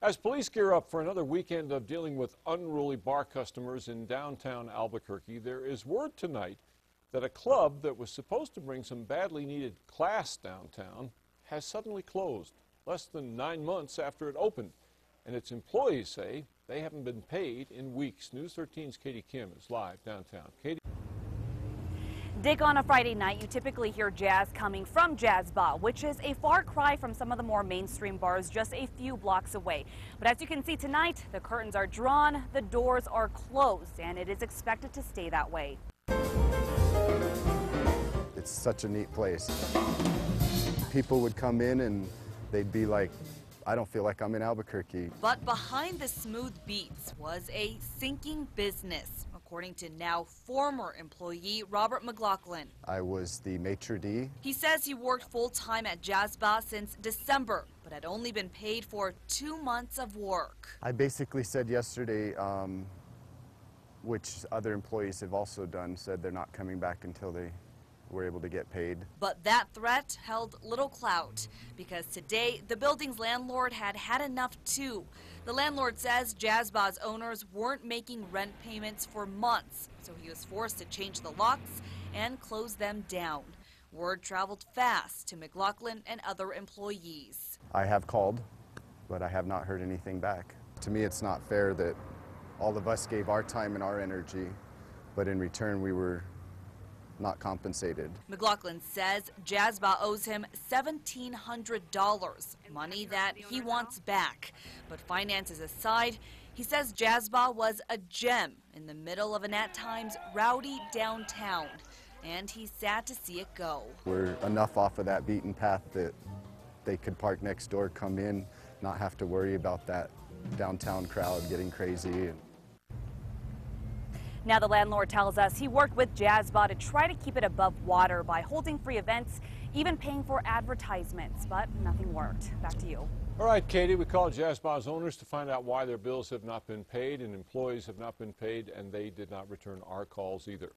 As police gear up for another weekend of dealing with unruly bar customers in downtown Albuquerque, there is word tonight that a club that was supposed to bring some badly needed class downtown has suddenly closed less than 9 months after it opened. And its employees say they haven't been paid in weeks. News 13's Katie Kim is live downtown. Katie. Dick, on a Friday night, you typically hear jazz coming from Jazzbah, which is a far cry from some of the more mainstream bars just a few blocks away. But as you can see tonight, the curtains are drawn, the doors are closed, and it is expected to stay that way. It's such a neat place. People would come in and they'd be like, I don't feel like I'm in Albuquerque. But behind the smooth beats was a sinking business, according to now former employee Robert McLaughlin. I was the maitre d'. He says he worked full-time at Jazzbah since December, but had only been paid for 2 months of work. I basically said yesterday, which other employees have also done, said they're not coming back until they were able to get paid. But that threat held little clout, because today the building's landlord had had enough too. The landlord says Jazzbah's owners weren't making rent payments for months, so he was forced to change the locks and close them down. Word traveled fast to McLaughlin and other employees. I have called, but I have not heard anything back. To me, it's not fair that all of us gave our time and our energy, but in return we were not compensated. McLaughlin says Jazzbah owes him $1,700, money that he wants back. But finances aside, he says Jazzbah was a gem in the middle of an at times rowdy downtown, and he's sad to see it go. We're enough off of that beaten path that they could park next door, come in, not have to worry about that downtown crowd getting crazy. Now the landlord tells us he worked with Jazzbah to try to keep it above water by holding free events, even paying for advertisements, but nothing worked. Back to you. All right, Katie, we called Jazzbah's owners to find out why their bills have not been paid and employees have not been paid, and they did not return our calls either.